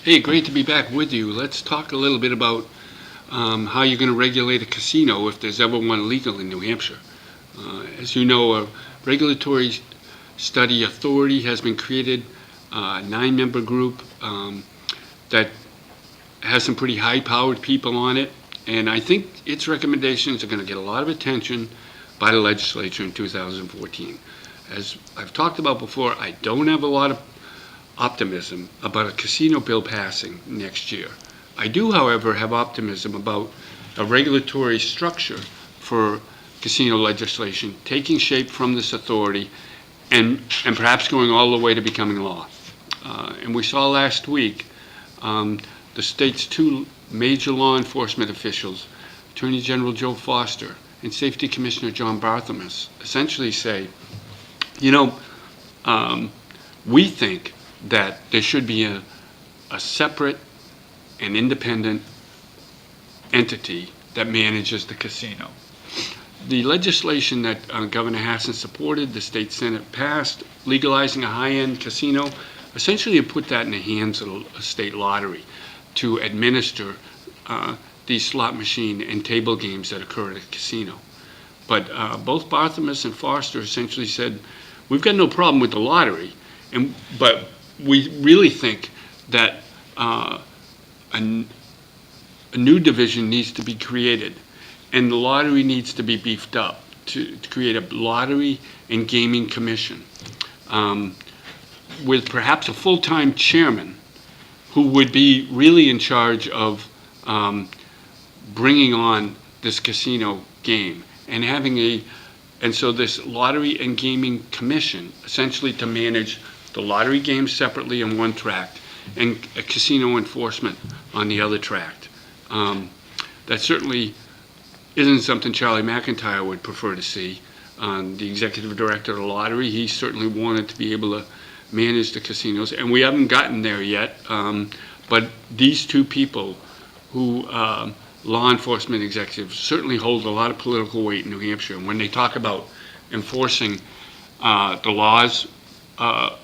Hey, great to be back with you. Let's talk a little bit about how you're going to regulate a casino if there's ever one legal in New Hampshire. As you know, a regulatory study authority has been created, a 9-member group that has some pretty high-powered people on it, and I think its recommendations are going to get a lot of attention by the legislature in 2014. As I've talked about before, I don't have a lot of optimism about a casino bill passing next year. I do, however, have optimism about a regulatory structure for casino legislation taking shape from this authority and perhaps going all the way to becoming law. And we saw last week the state's two major law enforcement officials, Attorney General Joe Foster and Safety Commissioner John Barthelmess, essentially say, we think that there should be a separate and independent entity that manages the casino. The legislation that Governor Hassan supported, the state Senate passed, legalizing a high-end casino, essentially it put that in the hands of a state lottery to administer these slot machine and table games that occur at a casino. But both Barthelmess and Foster essentially said, we've got no problem with the lottery, but we really think that a new division needs to be created, and the lottery needs to be beefed up to create a lottery and gaming commission with perhaps a full-time chairman who would be really in charge of bringing on this casino game and so this lottery and gaming commission essentially to manage the lottery games separately on one tract and a casino enforcement on the other tract. That certainly isn't something Charlie McIntyre would prefer to see. The executive director of the lottery, he certainly wanted to be able to manage the casinos, and we haven't gotten there yet. But these two people who law enforcement executives certainly hold a lot of political weight in New Hampshire. And when they talk about enforcing the laws,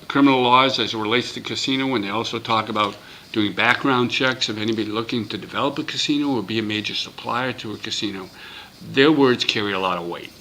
criminal laws as it relates to casino, and they also talk about doing background checks of anybody looking to develop a casino or be a major supplier to a casino, their words carry a lot of weight.